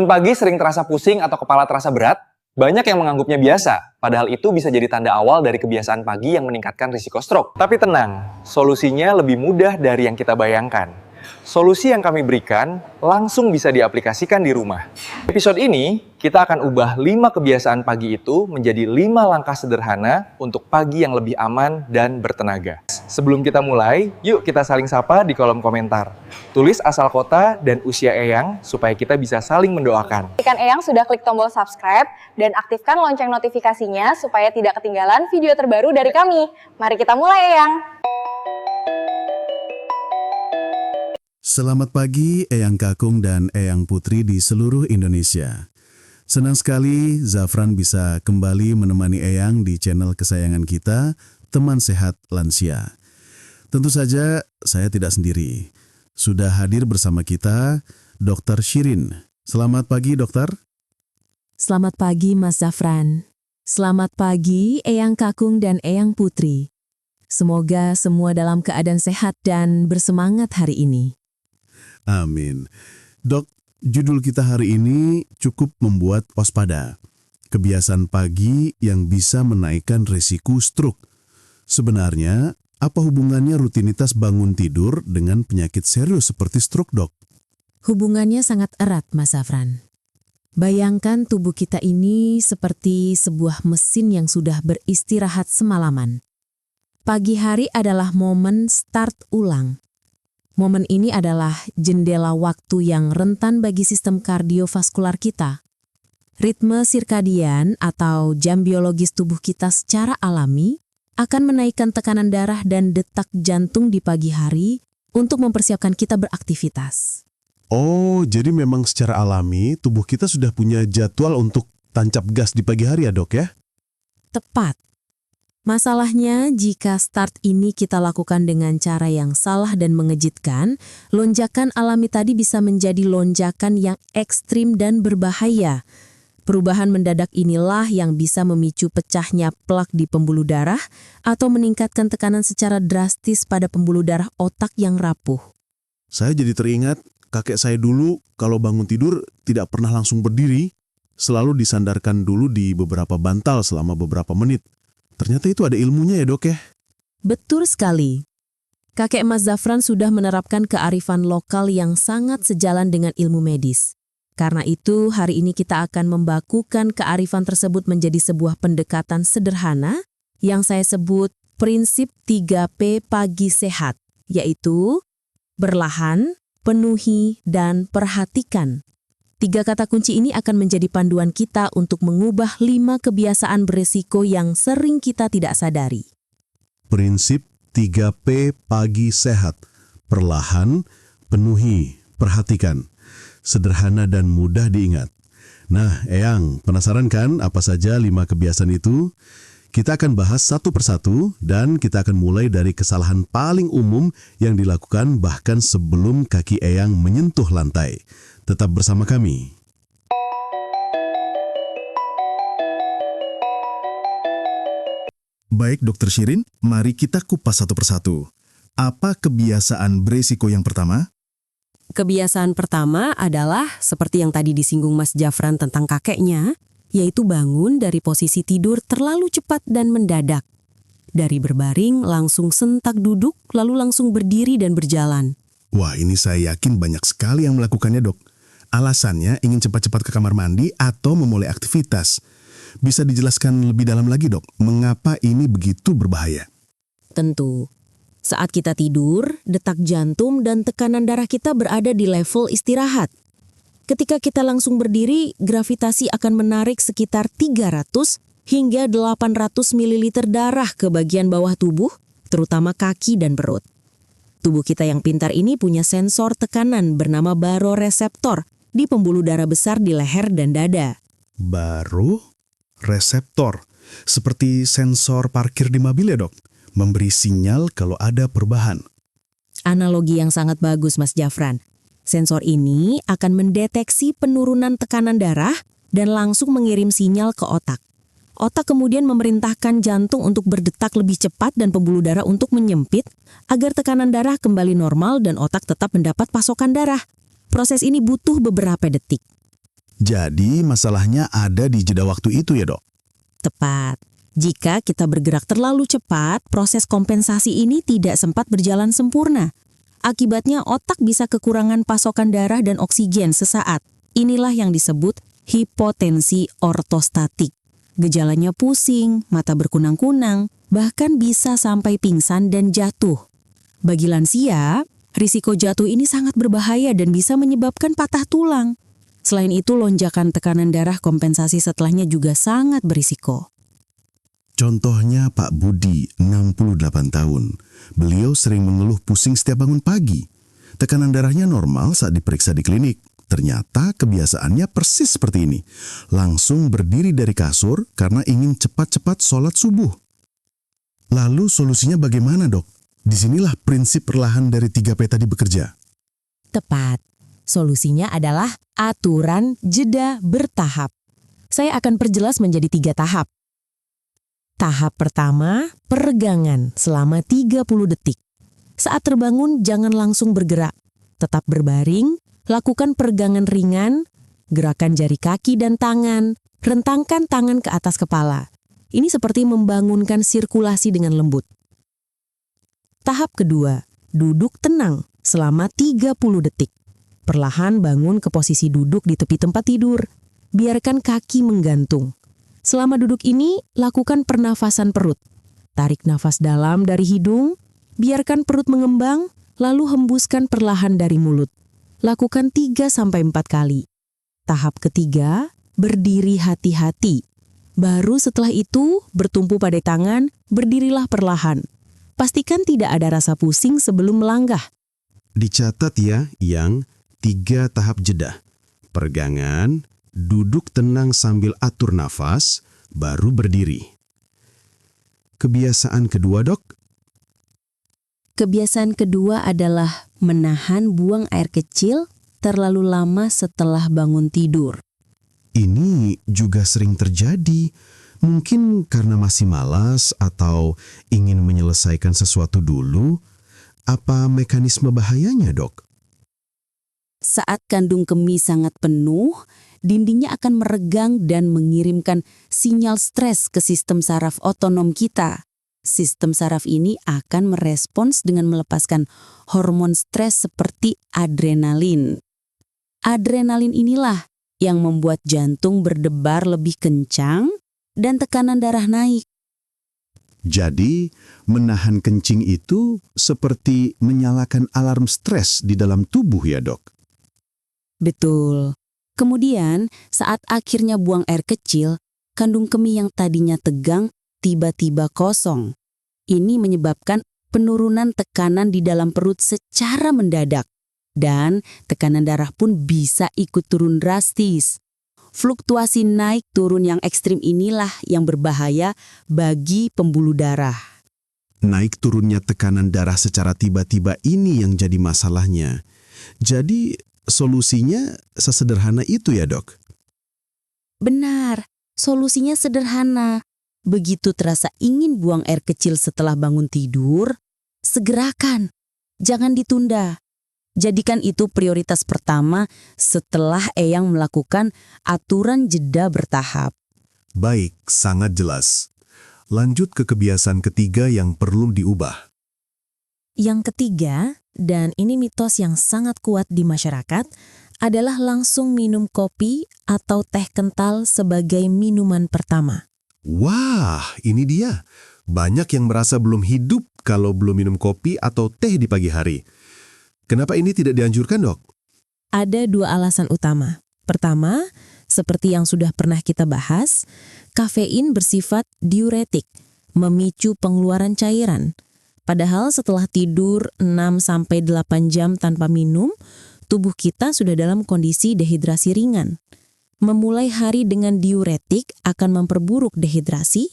Pagi sering terasa pusing atau kepala terasa berat, banyak yang menganggapnya biasa, padahal itu bisa jadi tanda awal dari kebiasaan pagi yang meningkatkan risiko stroke. Tapi tenang, solusinya lebih mudah dari yang kita bayangkan. Solusi yang kami berikan langsung bisa diaplikasikan di rumah. Episode ini, kita akan ubah 5 kebiasaan pagi itu menjadi 5 langkah sederhana untuk pagi yang lebih aman dan bertenaga. Sebelum kita mulai, yuk kita saling sapa di kolom komentar. Tulis asal kota dan usia Eyang supaya kita bisa saling mendoakan. Pastikan Eyang sudah klik tombol subscribe dan aktifkan lonceng notifikasinya supaya tidak ketinggalan video terbaru dari kami. Mari kita mulai, Eyang. Selamat pagi Eyang Kakung dan Eyang Putri di seluruh Indonesia. Senang sekali Zafran bisa kembali menemani Eyang di channel kesayangan kita, Teman Sehat Lansia. Tentu saja saya tidak sendiri. Sudah hadir bersama kita Dr. Shirin. Selamat pagi dokter. Selamat pagi Mas Zafran. Selamat pagi Eyang Kakung dan Eyang Putri. Semoga semua dalam keadaan sehat dan bersemangat hari ini. Amin. Dok, judul kita hari ini cukup membuat waspada. Kebiasaan pagi yang bisa menaikkan risiko stroke. Sebenarnya, apa hubungannya rutinitas bangun tidur dengan penyakit serius seperti stroke, dok? Hubungannya sangat erat, Mas Zafran. Bayangkan tubuh kita ini seperti sebuah mesin yang sudah beristirahat semalaman. Pagi hari adalah momen start ulang. Momen ini adalah jendela waktu yang rentan bagi sistem kardiovaskular kita. Ritme sirkadian atau jam biologis tubuh kita secara alami akan menaikkan tekanan darah dan detak jantung di pagi hari untuk mempersiapkan kita beraktivitas. Oh, jadi memang secara alami tubuh kita sudah punya jadwal untuk tancap gas di pagi hari ya dok ya? Tepat. Masalahnya, jika start ini kita lakukan dengan cara yang salah dan mengejutkan, lonjakan alami tadi bisa menjadi lonjakan yang ekstrim dan berbahaya. Perubahan mendadak inilah yang bisa memicu pecahnya plak di pembuluh darah atau meningkatkan tekanan secara drastis pada pembuluh darah otak yang rapuh. Saya jadi teringat kakek saya dulu kalau bangun tidur tidak pernah langsung berdiri, selalu disandarkan dulu di beberapa bantal selama beberapa menit. Ternyata itu ada ilmunya ya dok ya? Betul sekali. Kakek Mas Zafran sudah menerapkan kearifan lokal yang sangat sejalan dengan ilmu medis. Karena itu, hari ini kita akan membakukan kearifan tersebut menjadi sebuah pendekatan sederhana yang saya sebut prinsip 3P pagi sehat, yaitu berlahan, penuhi, dan perhatikan. 3 kata kunci ini akan menjadi panduan kita untuk mengubah 5 kebiasaan beresiko yang sering kita tidak sadari. Prinsip 3P pagi sehat. Perlahan, penuhi, perhatikan. Sederhana dan mudah diingat. Nah, Eyang, penasaran kan apa saja 5 kebiasaan itu? Kita akan bahas satu persatu dan kita akan mulai dari kesalahan paling umum yang dilakukan bahkan sebelum kaki Eyang menyentuh lantai. Tetap bersama kami. Baik, Dr. Shirin, mari kita kupas satu persatu. Apa kebiasaan beresiko yang pertama? Kebiasaan pertama adalah seperti yang tadi disinggung Mas Zafran tentang kakeknya, yaitu bangun dari posisi tidur terlalu cepat dan mendadak. Dari berbaring langsung sentak duduk, lalu langsung berdiri dan berjalan. Wah, ini saya yakin banyak sekali yang melakukannya, dok. Alasannya ingin cepat-cepat ke kamar mandi atau memulai aktivitas. Bisa dijelaskan lebih dalam lagi, dok, mengapa ini begitu berbahaya? Tentu, saat kita tidur, detak jantung dan tekanan darah kita berada di level istirahat. Ketika kita langsung berdiri, gravitasi akan menarik sekitar 300 hingga 800 ml darah ke bagian bawah tubuh, terutama kaki dan perut. Tubuh kita yang pintar ini punya sensor tekanan bernama baroreseptor di pembuluh darah besar di leher dan dada. Baroreseptor, seperti sensor parkir di mobil ya dok, memberi sinyal kalau ada perubahan. Analogi yang sangat bagus Mas Zafran. Sensor ini akan mendeteksi penurunan tekanan darah dan langsung mengirim sinyal ke otak. Otak kemudian memerintahkan jantung untuk berdetak lebih cepat dan pembuluh darah untuk menyempit agar tekanan darah kembali normal dan otak tetap mendapat pasokan darah. Proses ini butuh beberapa detik. Jadi masalahnya ada di jeda waktu itu ya dok? Tepat. Jika kita bergerak terlalu cepat, proses kompensasi ini tidak sempat berjalan sempurna. Akibatnya otak bisa kekurangan pasokan darah dan oksigen sesaat. Inilah yang disebut hipotensi ortostatik. Gejalanya pusing, mata berkunang-kunang, bahkan bisa sampai pingsan dan jatuh. Bagi lansia, risiko jatuh ini sangat berbahaya dan bisa menyebabkan patah tulang. Selain itu, lonjakan tekanan darah kompensasi setelahnya juga sangat berisiko. Contohnya Pak Budi, 68 tahun. Beliau sering mengeluh pusing setiap bangun pagi. Tekanan darahnya normal saat diperiksa di klinik. Ternyata kebiasaannya persis seperti ini. Langsung berdiri dari kasur karena ingin cepat-cepat sholat subuh. Lalu solusinya bagaimana dok? Disinilah prinsip perlahan dari 3P tadi bekerja. Tepat. Solusinya adalah aturan jeda bertahap. Saya akan perjelas menjadi 3 tahap. Tahap pertama, peregangan selama 30 detik. Saat terbangun, jangan langsung bergerak. Tetap berbaring, lakukan peregangan ringan, gerakan jari kaki dan tangan, rentangkan tangan ke atas kepala. Ini seperti membangunkan sirkulasi dengan lembut. Tahap kedua, duduk tenang selama 30 detik. Perlahan bangun ke posisi duduk di tepi tempat tidur. Biarkan kaki menggantung. Selama duduk ini, lakukan pernafasan perut. Tarik nafas dalam dari hidung, biarkan perut mengembang, lalu hembuskan perlahan dari mulut. Lakukan 3-4 kali. Tahap ketiga, berdiri hati-hati. Baru setelah itu, bertumpu pada tangan, berdirilah perlahan. Pastikan tidak ada rasa pusing sebelum melanggah. Dicatat ya, yang 3 tahap jeda. Peregangan, duduk tenang sambil atur nafas, baru berdiri. Kebiasaan kedua dok? Kebiasaan kedua adalah menahan buang air kecil terlalu lama setelah bangun tidur. Ini juga sering terjadi. Mungkin karena masih malas atau ingin menyelesaikan sesuatu dulu. Apa mekanisme bahayanya dok? Saat kandung kemih sangat penuh, dindingnya akan meregang dan mengirimkan sinyal stres ke sistem saraf otonom kita. Sistem saraf ini akan merespons dengan melepaskan hormon stres seperti adrenalin. Adrenalin inilah yang membuat jantung berdebar lebih kencang dan tekanan darah naik. Jadi, menahan kencing itu seperti menyalakan alarm stres di dalam tubuh ya dok? Betul. Kemudian, saat akhirnya buang air kecil, kandung kemih yang tadinya tegang tiba-tiba kosong. Ini menyebabkan penurunan tekanan di dalam perut secara mendadak. Dan tekanan darah pun bisa ikut turun drastis. Fluktuasi naik turun yang ekstrim inilah yang berbahaya bagi pembuluh darah. Naik turunnya tekanan darah secara tiba-tiba ini yang jadi masalahnya. Jadi, solusinya sesederhana itu ya dok? Benar, solusinya sederhana. Begitu terasa ingin buang air kecil setelah bangun tidur, segerakan, jangan ditunda. Jadikan itu prioritas pertama setelah Eyang melakukan aturan jeda bertahap. Baik, sangat jelas. Lanjut ke kebiasaan ketiga yang perlu diubah. Yang ketiga, dan ini mitos yang sangat kuat di masyarakat, adalah langsung minum kopi atau teh kental sebagai minuman pertama. Wah, ini dia. Banyak yang merasa belum hidup kalau belum minum kopi atau teh di pagi hari. Kenapa ini tidak dianjurkan, dok? Ada 2 alasan utama. Pertama, seperti yang sudah pernah kita bahas, kafein bersifat diuretik, memicu pengeluaran cairan. Padahal setelah tidur 6-8 jam tanpa minum, tubuh kita sudah dalam kondisi dehidrasi ringan. Memulai hari dengan diuretik akan memperburuk dehidrasi,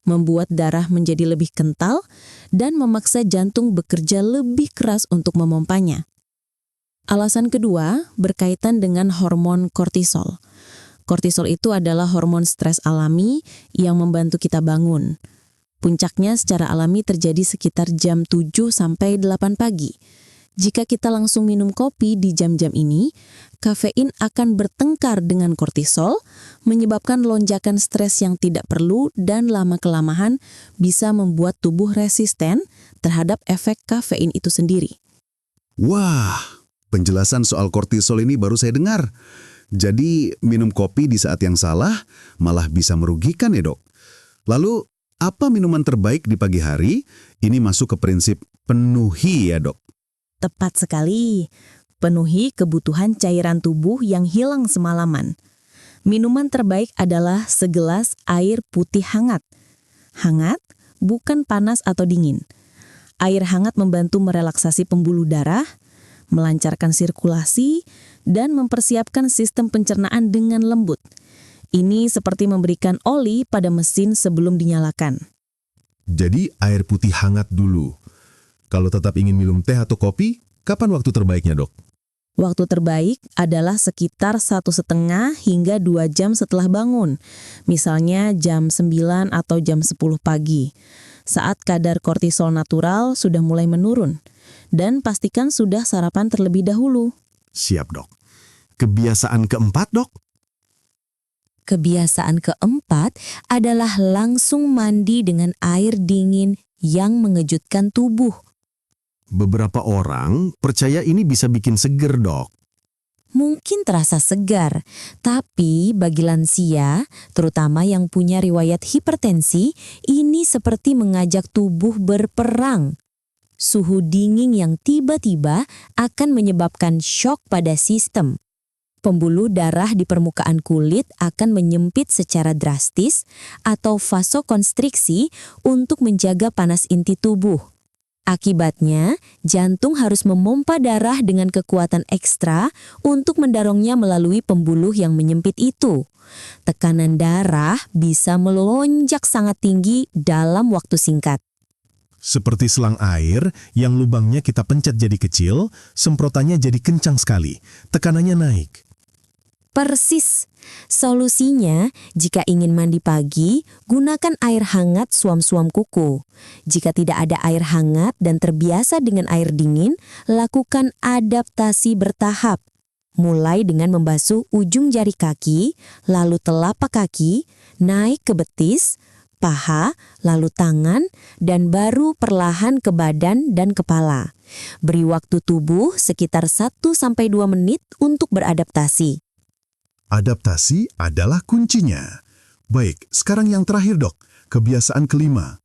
membuat darah menjadi lebih kental, dan memaksa jantung bekerja lebih keras untuk memompanya. Alasan kedua berkaitan dengan hormon kortisol. Kortisol itu adalah hormon stres alami yang membantu kita bangun. Puncaknya secara alami terjadi sekitar jam 7-8 pagi. Jika kita langsung minum kopi di jam-jam ini, kafein akan bertengkar dengan kortisol, menyebabkan lonjakan stres yang tidak perlu dan lama-kelamaan bisa membuat tubuh resisten terhadap efek kafein itu sendiri. Wah, penjelasan soal kortisol ini baru saya dengar. Jadi, minum kopi di saat yang salah malah bisa merugikan ya, Dok? Lalu, apa minuman terbaik di pagi hari? Ini masuk ke prinsip penuhi ya, Dok? Tepat sekali. Penuhi kebutuhan cairan tubuh yang hilang semalaman. Minuman terbaik adalah segelas air putih hangat. Hangat, bukan panas atau dingin. Air hangat membantu merelaksasi pembuluh darah, melancarkan sirkulasi, dan mempersiapkan sistem pencernaan dengan lembut. Ini seperti memberikan oli pada mesin sebelum dinyalakan. Jadi, air putih hangat dulu. Kalau tetap ingin minum teh atau kopi, kapan waktu terbaiknya, Dok? Waktu terbaik adalah sekitar 1,5 hingga 2 jam setelah bangun. Misalnya jam 9 atau jam 10 pagi. Saat kadar kortisol natural sudah mulai menurun. Dan pastikan sudah sarapan terlebih dahulu. Siap, Dok. Kebiasaan keempat, Dok? Kebiasaan keempat adalah langsung mandi dengan air dingin yang mengejutkan tubuh. Beberapa orang percaya ini bisa bikin seger, Dok. Mungkin terasa segar, tapi bagi lansia, terutama yang punya riwayat hipertensi, ini seperti mengajak tubuh berperang. Suhu dingin yang tiba-tiba akan menyebabkan shock pada sistem. Pembuluh darah di permukaan kulit akan menyempit secara drastis atau vasokonstriksi untuk menjaga panas inti tubuh. Akibatnya, jantung harus memompa darah dengan kekuatan ekstra untuk mendorongnya melalui pembuluh yang menyempit itu. Tekanan darah bisa melonjak sangat tinggi dalam waktu singkat. Seperti selang air yang lubangnya kita pencet jadi kecil, semprotannya jadi kencang sekali, tekanannya naik. Persis. Solusinya, jika ingin mandi pagi, gunakan air hangat suam-suam kuku. Jika tidak ada air hangat dan terbiasa dengan air dingin, lakukan adaptasi bertahap. Mulai dengan membasuh ujung jari kaki, lalu telapak kaki, naik ke betis, paha, lalu tangan, dan baru perlahan ke badan dan kepala. Beri waktu tubuh sekitar 1-2 menit untuk beradaptasi. Adaptasi adalah kuncinya. Baik, sekarang yang terakhir, Dok. Kebiasaan kelima.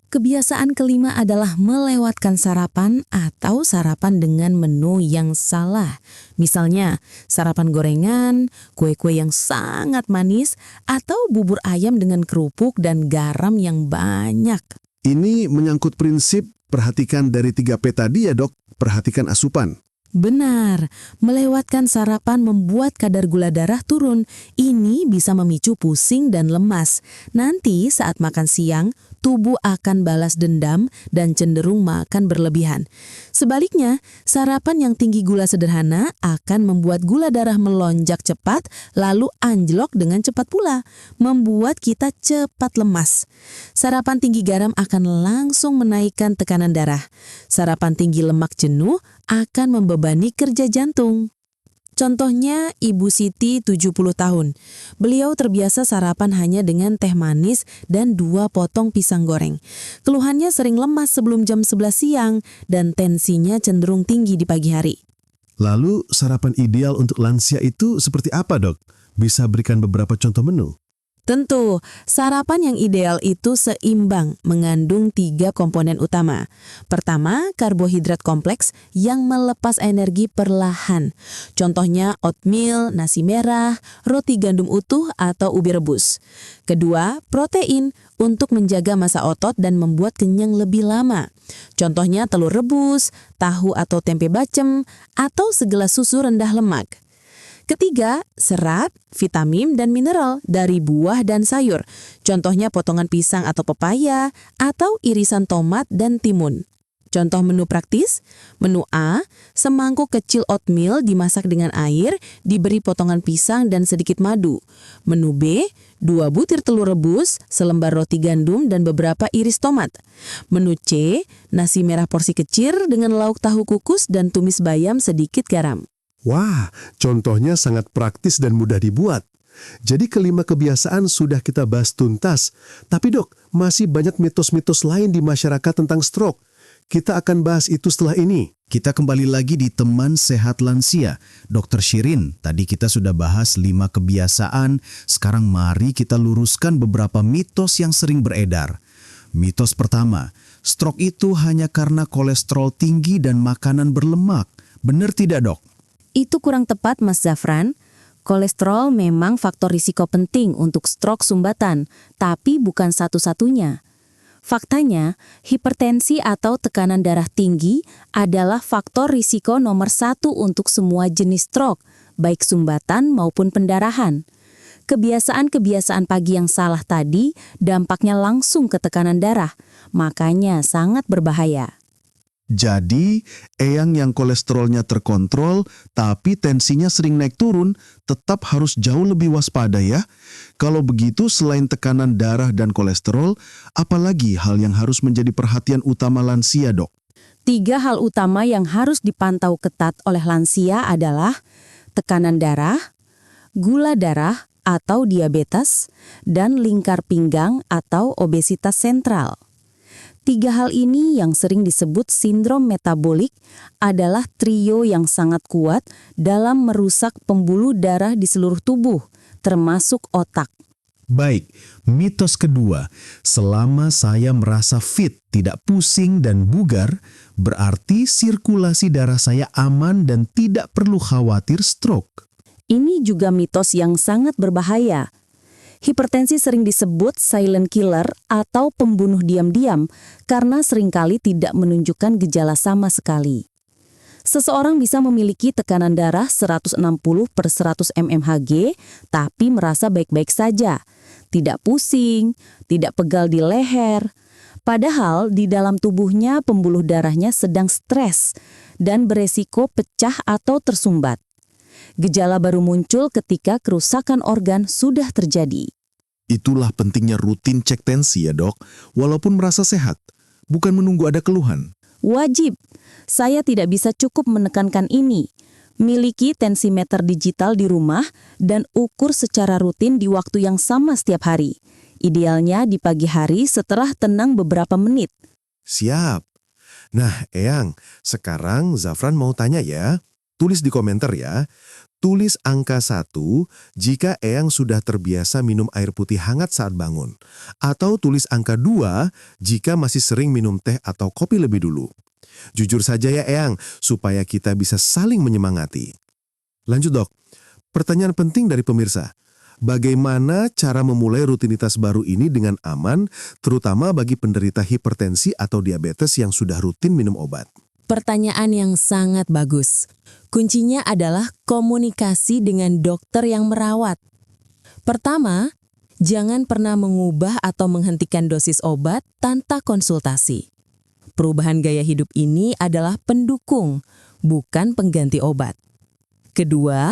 Kebiasaan kelima adalah melewatkan sarapan atau sarapan dengan menu yang salah. Misalnya, sarapan gorengan, kue-kue yang sangat manis, atau bubur ayam dengan kerupuk dan garam yang banyak. Ini menyangkut prinsip perhatikan dari 3P tadi ya, Dok. Perhatikan asupan. Benar, melewatkan sarapan membuat kadar gula darah turun. Ini bisa memicu pusing dan lemas. Nanti saat makan siang, tubuh akan balas dendam dan cenderung makan berlebihan. Sebaliknya, sarapan yang tinggi gula sederhana akan membuat gula darah melonjak cepat, lalu anjlok dengan cepat pula, membuat kita cepat lemas. Sarapan tinggi garam akan langsung menaikkan tekanan darah. Sarapan tinggi lemak jenuh akan membebani kerja jantung. Contohnya Ibu Siti 70 tahun. Beliau terbiasa sarapan hanya dengan teh manis dan 2 potong pisang goreng. Keluhannya sering lemas sebelum jam 11 siang dan tensinya cenderung tinggi di pagi hari. Lalu, sarapan ideal untuk lansia itu seperti apa, Dok? Bisa berikan beberapa contoh menu? Tentu, sarapan yang ideal itu seimbang, mengandung 3 komponen utama. Pertama, karbohidrat kompleks yang melepas energi perlahan. Contohnya oatmeal, nasi merah, roti gandum utuh, atau ubi rebus. Kedua, protein untuk menjaga massa otot dan membuat kenyang lebih lama. Contohnya telur rebus, tahu atau tempe bacem, atau segelas susu rendah lemak. Ketiga, serat, vitamin, dan mineral dari buah dan sayur. Contohnya potongan pisang atau pepaya, atau irisan tomat dan timun. Contoh menu praktis, menu A, semangkuk kecil oatmeal dimasak dengan air, diberi potongan pisang dan sedikit madu. Menu B, 2 butir telur rebus, selembar roti gandum dan beberapa iris tomat. Menu C, nasi merah porsi kecil dengan lauk tahu kukus dan tumis bayam sedikit garam. Wah, contohnya sangat praktis dan mudah dibuat. Jadi kelima kebiasaan sudah kita bahas tuntas. Tapi dok, masih banyak mitos-mitos lain di masyarakat tentang stroke. Kita akan bahas itu setelah ini. Kita kembali lagi di Teman Sehat Lansia. Dr. Shirin, tadi kita sudah bahas 5 kebiasaan. Sekarang mari kita luruskan beberapa mitos yang sering beredar. Mitos pertama, stroke itu hanya karena kolesterol tinggi dan makanan berlemak. Benar tidak, dok? Itu kurang tepat, Mas Zafran. Kolesterol memang faktor risiko penting untuk stroke sumbatan, tapi bukan satu-satunya. Faktanya, hipertensi atau tekanan darah tinggi adalah faktor risiko nomor 1 untuk semua jenis stroke, baik sumbatan maupun pendarahan. Kebiasaan-kebiasaan pagi yang salah tadi dampaknya langsung ke tekanan darah, makanya sangat berbahaya. Jadi, eyang yang kolesterolnya terkontrol tapi tensinya sering naik turun tetap harus jauh lebih waspada ya. Kalau begitu selain tekanan darah dan kolesterol, apalagi hal yang harus menjadi perhatian utama lansia, dok? 3 hal utama yang harus dipantau ketat oleh lansia adalah tekanan darah, gula darah atau diabetes, dan lingkar pinggang atau obesitas sentral. 3 hal ini yang sering disebut sindrom metabolik adalah trio yang sangat kuat dalam merusak pembuluh darah di seluruh tubuh, termasuk otak. Baik, mitos kedua, selama saya merasa fit, tidak pusing dan bugar, berarti sirkulasi darah saya aman dan tidak perlu khawatir stroke. Ini juga mitos yang sangat berbahaya. Hipertensi sering disebut silent killer atau pembunuh diam-diam karena seringkali tidak menunjukkan gejala sama sekali. Seseorang bisa memiliki tekanan darah 160/100 mmHg, tapi merasa baik-baik saja. Tidak pusing, tidak pegal di leher. Padahal di dalam tubuhnya pembuluh darahnya sedang stres dan beresiko pecah atau tersumbat. Gejala baru muncul ketika kerusakan organ sudah terjadi. Itulah pentingnya rutin cek tensi ya dok, walaupun merasa sehat, bukan menunggu ada keluhan. Wajib. Saya tidak bisa cukup menekankan ini. Miliki tensimeter digital di rumah dan ukur secara rutin di waktu yang sama setiap hari. Idealnya di pagi hari setelah tenang beberapa menit. Siap. Nah, Eyang, sekarang Zafran mau tanya ya. Tulis di komentar ya. Tulis angka 1 jika Eyang sudah terbiasa minum air putih hangat saat bangun. Atau tulis angka 2 jika masih sering minum teh atau kopi lebih dulu. Jujur saja ya Eyang, supaya kita bisa saling menyemangati. Lanjut dok, pertanyaan penting dari pemirsa. Bagaimana cara memulai rutinitas baru ini dengan aman, terutama bagi penderita hipertensi atau diabetes yang sudah rutin minum obat? Pertanyaan yang sangat bagus. Kuncinya adalah komunikasi dengan dokter yang merawat. Pertama, jangan pernah mengubah atau menghentikan dosis obat tanpa konsultasi. Perubahan gaya hidup ini adalah pendukung, bukan pengganti obat. Kedua,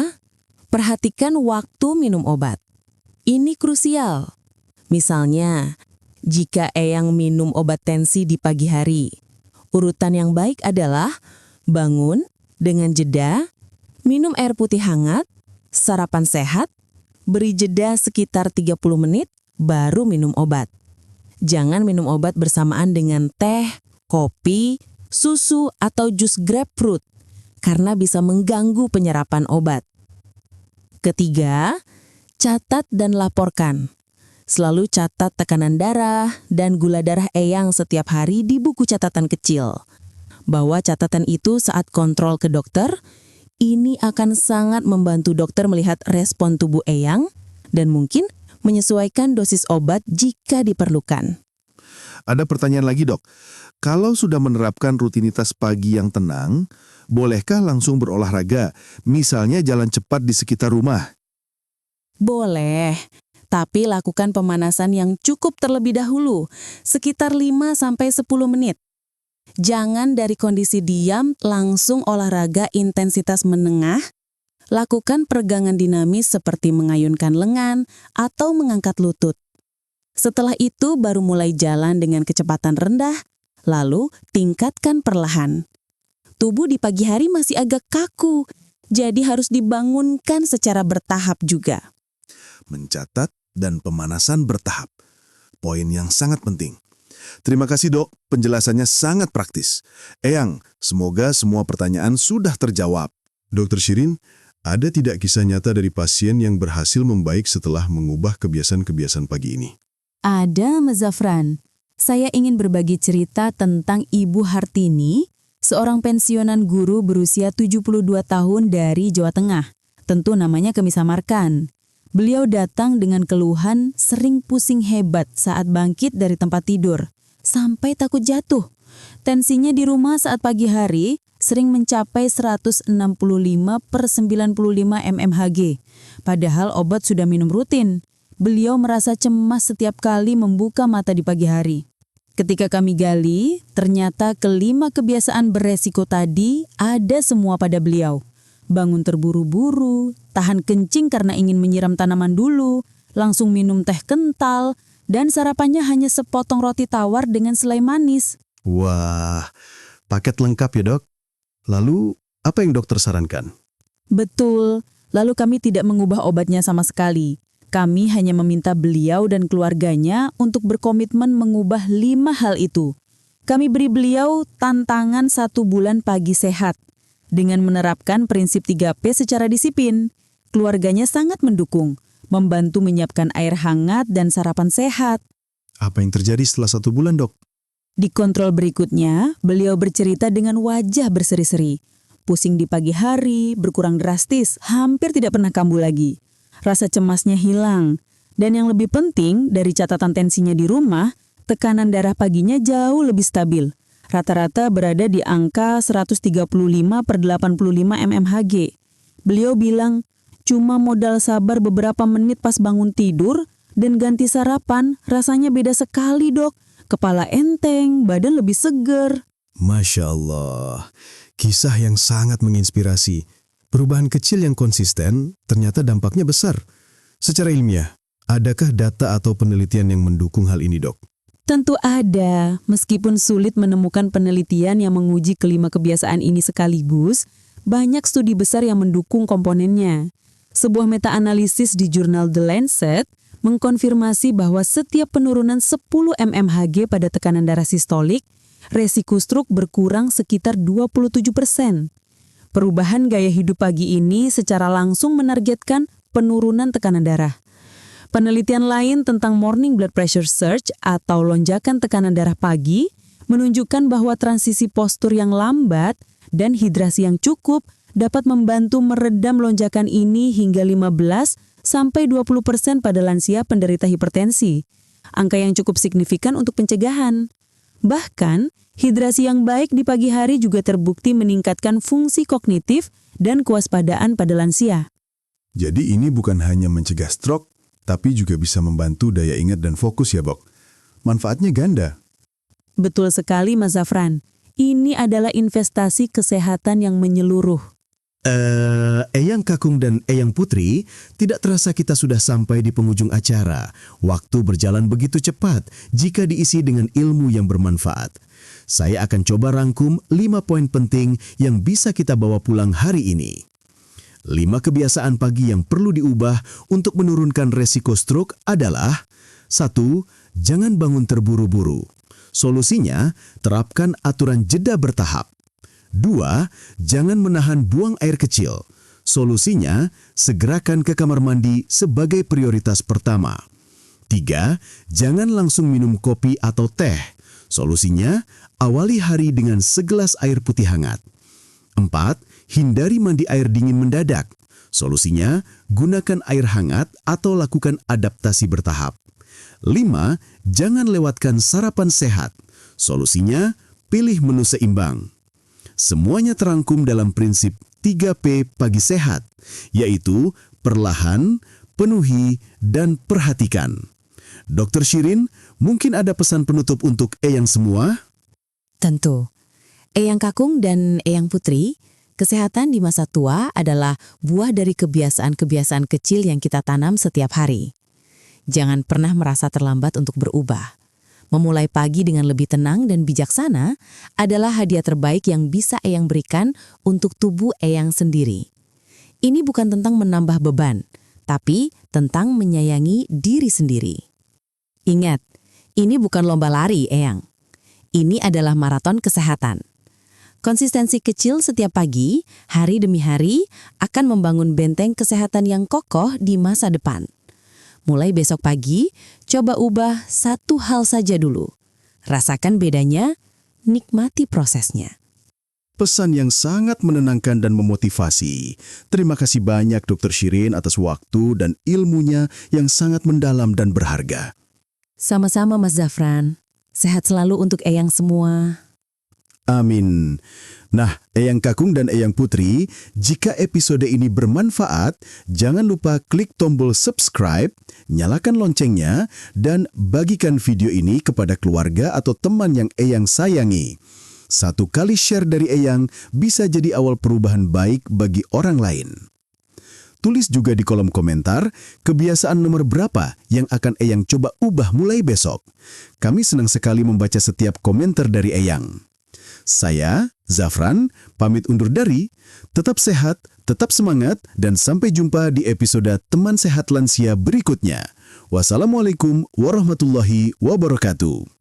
perhatikan waktu minum obat. Ini krusial. Misalnya, jika Eyang minum obat tensi di pagi hari, urutan yang baik adalah bangun dengan jeda, minum air putih hangat, sarapan sehat, beri jeda sekitar 30 menit, baru minum obat. Jangan minum obat bersamaan dengan teh, kopi, susu, atau jus grapefruit, karena bisa mengganggu penyerapan obat. Ketiga, catat dan laporkan. Selalu catat tekanan darah dan gula darah Eyang setiap hari di buku catatan kecil. Bawa catatan itu saat kontrol ke dokter. Ini akan sangat membantu dokter melihat respon tubuh Eyang dan mungkin menyesuaikan dosis obat jika diperlukan. Ada pertanyaan lagi dok, kalau sudah menerapkan rutinitas pagi yang tenang, bolehkah langsung berolahraga, misalnya jalan cepat di sekitar rumah? Boleh, tapi lakukan pemanasan yang cukup terlebih dahulu, sekitar 5-10 menit. Jangan dari kondisi diam langsung olahraga intensitas menengah. Lakukan peregangan dinamis seperti mengayunkan lengan atau mengangkat lutut. Setelah itu baru mulai jalan dengan kecepatan rendah, lalu tingkatkan perlahan. Tubuh di pagi hari masih agak kaku, jadi harus dibangunkan secara bertahap juga. Mencatat dan pemanasan bertahap. Poin yang sangat penting. Terima kasih dok, penjelasannya sangat praktis. Eyang, semoga semua pertanyaan sudah terjawab. Dokter Shirin, ada tidak kisah nyata dari pasien yang berhasil membaik setelah mengubah kebiasaan-kebiasaan pagi ini? Ada, Mas Zafran. Saya ingin berbagi cerita tentang Ibu Hartini, seorang pensiunan guru berusia 72 tahun dari Jawa Tengah. Tentu namanya kami samarkan. Beliau datang dengan keluhan sering pusing hebat saat bangkit dari tempat tidur, sampai takut jatuh. Tensinya di rumah saat pagi hari sering mencapai 165/95 mmHg. Padahal obat sudah minum rutin. Beliau merasa cemas setiap kali membuka mata di pagi hari. Ketika kami gali, ternyata kelima kebiasaan beresiko tadi ada semua pada beliau. Bangun terburu-buru, tahan kencing karena ingin menyiram tanaman dulu, langsung minum teh kental, dan sarapannya hanya sepotong roti tawar dengan selai manis. Wah, paket lengkap ya dok. Lalu, apa yang dokter sarankan? Betul, lalu kami tidak mengubah obatnya sama sekali. Kami hanya meminta beliau dan keluarganya untuk berkomitmen mengubah 5 hal itu. Kami beri beliau tantangan 1 bulan pagi sehat. Dengan menerapkan prinsip 3P secara disiplin, keluarganya sangat mendukung, membantu menyiapkan air hangat dan sarapan sehat. Apa yang terjadi setelah 1 bulan dok? Di kontrol berikutnya, beliau bercerita dengan wajah berseri-seri. Pusing di pagi hari, berkurang drastis, hampir tidak pernah kambuh lagi. Rasa cemasnya hilang. Dan yang lebih penting, dari catatan tensinya di rumah, tekanan darah paginya jauh lebih stabil. Rata-rata berada di angka 135/85 mmHg. Beliau bilang, cuma modal sabar beberapa menit pas bangun tidur dan ganti sarapan, rasanya beda sekali dok. Kepala enteng, badan lebih seger. Masya Allah, kisah yang sangat menginspirasi. Perubahan kecil yang konsisten ternyata dampaknya besar. Secara ilmiah, adakah data atau penelitian yang mendukung hal ini dok? Tentu ada, meskipun sulit menemukan penelitian yang menguji kelima kebiasaan ini sekaligus, banyak studi besar yang mendukung komponennya. Sebuah meta-analisis di jurnal The Lancet mengkonfirmasi bahwa setiap penurunan 10 mmHg pada tekanan darah sistolik, resiko stroke berkurang sekitar 27%. Perubahan gaya hidup pagi ini secara langsung menargetkan penurunan tekanan darah. Penelitian lain tentang morning blood pressure surge atau lonjakan tekanan darah pagi menunjukkan bahwa transisi postur yang lambat dan hidrasi yang cukup dapat membantu meredam lonjakan ini hingga 15-20% pada lansia penderita hipertensi. Angka yang cukup signifikan untuk pencegahan. Bahkan, hidrasi yang baik di pagi hari juga terbukti meningkatkan fungsi kognitif dan kewaspadaan pada lansia. Jadi ini bukan hanya mencegah stroke, tapi juga bisa membantu daya ingat dan fokus ya, Bok. Manfaatnya ganda. Betul sekali, Mas Zafran. Ini adalah investasi kesehatan yang menyeluruh. Eyang Kakung dan Eyang Putri, tidak terasa kita sudah sampai di penghujung acara. Waktu berjalan begitu cepat jika diisi dengan ilmu yang bermanfaat. Saya akan coba rangkum 5 poin penting yang bisa kita bawa pulang hari ini. 5 kebiasaan pagi yang perlu diubah untuk menurunkan resiko stroke adalah: 1. Jangan bangun terburu-buru. Solusinya, terapkan aturan jeda bertahap. 2. Jangan menahan buang air kecil. Solusinya, segerakan ke kamar mandi sebagai prioritas pertama. 3. Jangan langsung minum kopi atau teh. Solusinya, awali hari dengan segelas air putih hangat. 4. Hindari mandi air dingin mendadak. Solusinya, gunakan air hangat atau lakukan adaptasi bertahap. 5. Jangan lewatkan sarapan sehat. Solusinya, pilih menu seimbang. Semuanya terangkum dalam prinsip 3P pagi sehat, yaitu perlahan, penuhi, dan perhatikan. Dr. Shirin, mungkin ada pesan penutup untuk Eyang semua? Tentu, Eyang Kakung dan Eyang Putri, kesehatan di masa tua adalah buah dari kebiasaan-kebiasaan kecil yang kita tanam setiap hari. Jangan pernah merasa terlambat untuk berubah. Memulai pagi dengan lebih tenang dan bijaksana adalah hadiah terbaik yang bisa Eyang berikan untuk tubuh Eyang sendiri. Ini bukan tentang menambah beban, tapi tentang menyayangi diri sendiri. Ingat, ini bukan lomba lari, Eyang. Ini adalah maraton kesehatan. Konsistensi kecil setiap pagi, hari demi hari, akan membangun benteng kesehatan yang kokoh di masa depan. Mulai besok pagi, coba ubah satu hal saja dulu. Rasakan bedanya, nikmati prosesnya. Pesan yang sangat menenangkan dan memotivasi. Terima kasih banyak Dr. Shirin atas waktu dan ilmunya yang sangat mendalam dan berharga. Sama-sama Mas Zafran. Sehat selalu untuk Eyang semua. Amin. Nah, Eyang Kakung dan Eyang Putri, jika episode ini bermanfaat, jangan lupa klik tombol subscribe, nyalakan loncengnya, dan bagikan video ini kepada keluarga atau teman yang Eyang sayangi. Satu kali share dari Eyang bisa jadi awal perubahan baik bagi orang lain. Tulis juga di kolom komentar kebiasaan nomor berapa yang akan Eyang coba ubah mulai besok. Kami senang sekali membaca setiap komentar dari Eyang. Saya, Zafran, pamit undur diri. Tetap sehat, tetap semangat, dan sampai jumpa di episode Teman Sehat Lansia berikutnya. Wassalamualaikum warahmatullahi wabarakatuh.